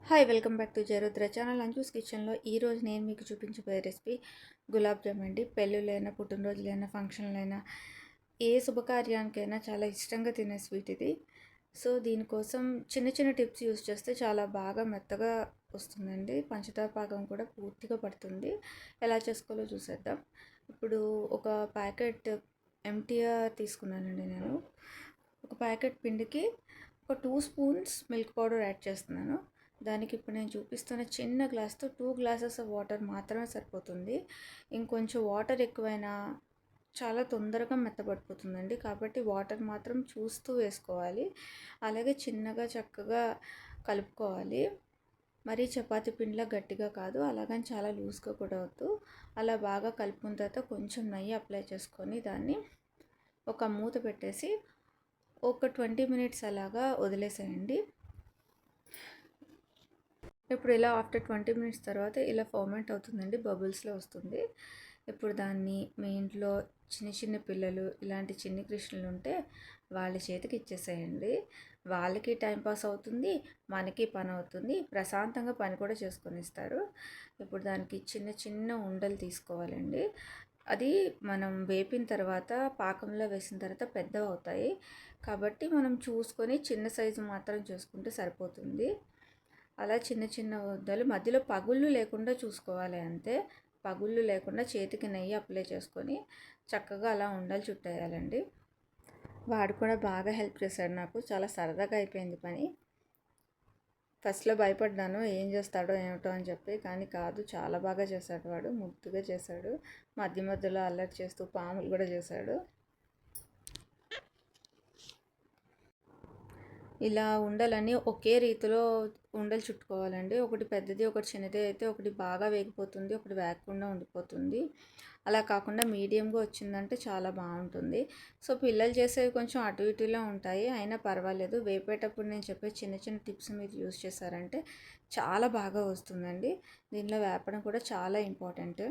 Hi welcome back to Jayarudra channel Anju's కిచెన్లో ఈరోజు నేను మీకు చూపించబోయే రెసిపీ గులాబ్ జామ్ అండి. పెళ్ళిళ్ళైనా పుట్టినరోజులైనా ఫంక్షన్లైనా ఏ శుభకార్యానికైనా చాలా ఇష్టంగా తినే స్వీట్ ఇది. సో దీనికోసం చిన్న చిన్న టిప్స్ యూస్ చేస్తే చాలా బాగా మెత్తగా వస్తుందండి. పంచదార పాకం కూడా పూర్తిగా పడుతుంది. ఎలా చేసుకోవాలో చూసేద్దాం. ఇప్పుడు ఒక ప్యాకెట్ ఎంటీఆర్ తీసుకున్నానండి నేను. ఒక ప్యాకెట్ పిండికి ఒక 2 స్పూన్స్ మిల్క్ పౌడర్ యాడ్ చేస్తున్నాను. దానికి ఇప్పుడు నేను చూపిస్తున్న చిన్న గ్లాస్తో 2 గ్లాసెస్ ఆఫ్ వాటర్ మాత్రమే సరిపోతుంది. ఇంకొంచెం వాటర్ ఎక్కువైనా చాలా తొందరగా మెత్తబడిపోతుందండి. కాబట్టి వాటర్ మాత్రం చూస్తూ వేసుకోవాలి. అలాగే చిన్నగా చక్కగా కలుపుకోవాలి. మరీ చపాతీ పిండిలా గట్టిగా కాదు, అలాగని చాలా లూజ్గా కూడా వద్దు. అలా బాగా కలుపుకున్న తర్వాత కొంచెం నెయ్యి అప్లై చేసుకొని దాన్ని ఒక మూత పెట్టేసి ఒక 20 మినిట్స్ అలాగా వదిలేసేయండి. ఇప్పుడు ఇలా ఆఫ్టర్ 20 మినిట్స్ తర్వాత ఇలా ఫర్మెంట్ అవుతుందండి, బబుల్స్లో వస్తుంది. ఇప్పుడు దాన్ని మీ ఇంట్లో చిన్న చిన్న పిల్లలు ఇలాంటి చిన్ని కృష్ణులు ఉంటే వాళ్ళ చేతికి ఇచ్చేసేయండి. వాళ్ళకి టైంపాస్ అవుతుంది, మనకి పని అవుతుంది, ప్రశాంతంగా పని కూడా చేసుకొని ఇస్తారు. ఇప్పుడు దానికి చిన్న చిన్న ఉండలు తీసుకోవాలండి. అది మనం వేపిన తర్వాత పాకంలో వేసిన తర్వాత పెద్దవి అవుతాయి. కాబట్టి మనం చూసుకొని చిన్న సైజు మాత్రం చేసుకుంటే సరిపోతుంది. అలా చిన్న చిన్న ముద్దలు మధ్యలో పగుళ్ళు లేకుండా చూసుకోవాలి అంతే. పగుళ్ళు లేకుండా చేతికి నెయ్యి అప్లై చేసుకొని చక్కగా అలా ఉండలు చుట్టేయాలండి. వాడు కూడా బాగా హెల్ప్ చేశాడు నాకు. చాలా సరదాగా అయిపోయింది పని. ఫస్ట్లో భయపడ్డాను ఏం చేస్తాడో ఏమిటో అని చెప్పి, కానీ కాదు, చాలా బాగా చేశాడు వాడు. ముద్దుగా చేశాడు. మధ్య మధ్యలో అల్లరి చేస్తూ పాములు కూడా చేశాడు. ఇలా ఉండలని ఒకే రీతిలో ఉండలు చుట్టుకోవాలండి. ఒకటి పెద్దది ఒకటి చిన్నది అయితే ఒకటి బాగా వేగిపోతుంది, ఒకటి వేగకుండా ఉండిపోతుంది. అలా కాకుండా మీడియంగా వచ్చిందంటే చాలా బాగుంటుంది. సో పిల్లలు చేసేవి కొంచెం అటు ఇటులా ఉంటాయి, అయినా పర్వాలేదు. వేపేటప్పుడు నేను చెప్పే చిన్న చిన్న టిప్స్ మీరు యూస్ చేశారంటే చాలా బాగా వస్తుందండి. దీనిలో వేపడం కూడా చాలా ఇంపార్టెంట్.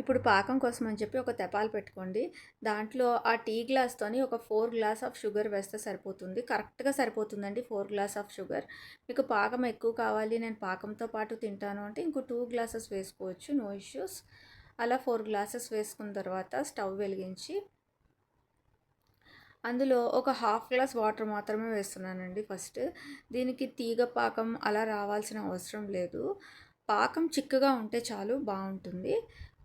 ఇప్పుడు పాకం కోసం అని చెప్పి ఒక తెపాలు పెట్టుకోండి. దాంట్లో ఆ టీ గ్లాస్తోని ఒక 4 గ్లాస్ ఆఫ్ షుగర్ వేస్తే సరిపోతుంది. కరెక్ట్గా సరిపోతుందండి 4 గ్లాస్ ఆఫ్ షుగర్. మీకు పాకం ఎక్కువ కావాలి, నేను పాకంతో పాటు తింటాను అంటే ఇంకో 2 గ్లాసెస్ వేసుకోవచ్చు, నో ఇష్యూస్. అలా 4 గ్లాసెస్ వేసుకున్న తర్వాత స్టవ్ వెలిగించి అందులో ఒక హాఫ్ గ్లాస్ వాటర్ మాత్రమే వేస్తున్నానండి ఫస్ట్. దీనికి తీగ పాకం అలా రావాల్సిన అవసరం లేదు. పాకం చిక్కగా ఉంటే చాలు, బాగుంటుంది.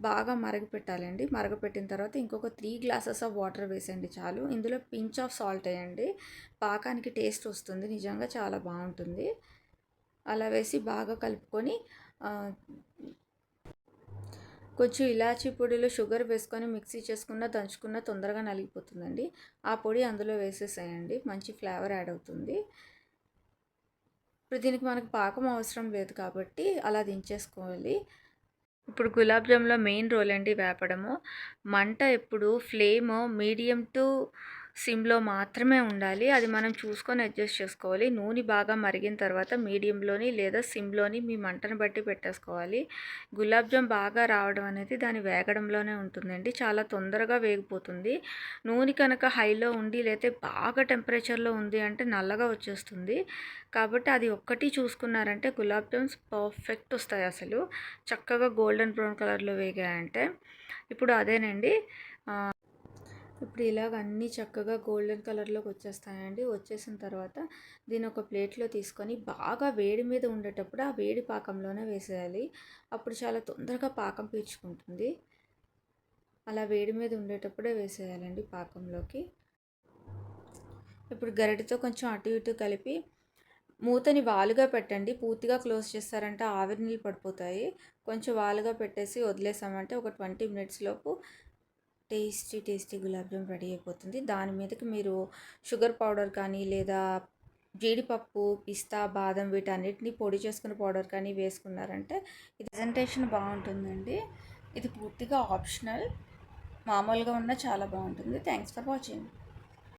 బాగా మరగపెట్టాలండి. మరగపెట్టిన తర్వాత ఇంకొక 3 గ్లాసెస్ ఆఫ్ వాటర్ వేసేయండి చాలు. ఇందులో పించ్ ఆఫ్ సాల్ట్ వేయండి, పాకానికి టేస్ట్ వస్తుంది, నిజంగా చాలా బాగుంటుంది. అలా వేసి బాగా కలుపుకొని కొంచెం ఇలాచీ పొడిలో షుగర్ వేసుకొని మిక్సీ చేసుకున్న దంచుకున్న తొందరగా నలిగిపోతుందండి. ఆ పొడి అందులో వేసేసేయండి, మంచి ఫ్లేవర్ యాడ్ అవుతుంది. ఇప్పుడు దీనికి మనకు పాకం అవసరం లేదు కాబట్టి అలా దించేసుకోవాలి. ఇప్పుడు గులాబ్ జామ్లో మెయిన్ రోల్ అండి వేపడము. మంట ఎప్పుడు ఫ్లేమ్ మీడియం టు సిమ్లో మాత్రమే ఉండాలి. అది మనం చూసుకొని అడ్జస్ట్ చేసుకోవాలి. నూనె బాగా మరిగిన తర్వాత మీడియంలోని లేదా సిమ్లోని మీ మంటను బట్టి పెట్టేసుకోవాలి. గులాబ్ జామ్ బాగా రావడం అనేది దాని వేగడంలోనే ఉంటుందండి. చాలా తొందరగా వేగిపోతుంది. నూనె కనుక హైలో ఉండి లేతే బాగా టెంపరేచర్లో ఉంది అంటే నల్లగా వచ్చేస్తుంది. కాబట్టి అది ఒక్కటి చూసుకున్నారంటే గులాబ్ జామ్స్ పర్ఫెక్ట్ వస్తాయి. అసలు చక్కగా గోల్డెన్ బ్రౌన్ కలర్లో వేగాయంటే. ఇప్పుడు అదేనండి, ఇప్పుడు ఇలాగ అన్నీ చక్కగా గోల్డెన్ కలర్లోకి వచ్చేస్తాయండి. వచ్చేసిన తర్వాత దీని ఒక ప్లేట్లో తీసుకొని బాగా వేడి మీద ఉండేటప్పుడు ఆ వేడి పాకంలోనే వేసేయాలి. అప్పుడు చాలా తొందరగా పాకం పీల్చుకుంటుంది. అలా వేడి మీద ఉండేటప్పుడే వేసేయాలండి పాకంలోకి. ఇప్పుడు గరిటెతో కొంచెం అటు ఇటు కలిపి మూతని వాలుగా పెట్టండి. పూర్తిగా క్లోజ్ చేస్తారంటే ఆవిరి నీళ్ళు పడిపోతాయి. కొంచెం వాలుగా పెట్టేసి వదిలేసామంటే ఒక 20 మినిట్స్ లోపు టేస్టీ గులాబ్ జామ్ రెడీ అయిపోతుంది. దాని మీదకి మీరు షుగర్ పౌడర్ కానీ లేదా జీడిపప్పు, పిస్తా, బాదం వీటన్నిటిని పొడి చేసుకున్న పౌడర్ కానీ వేసుకున్నారంటే ఇది ప్రజెంటేషన్ బాగుంటుందండి. ఇది పూర్తిగా ఆప్షనల్, మామూలుగా ఉన్న చాలా బాగుంటుంది. Thanks for watching.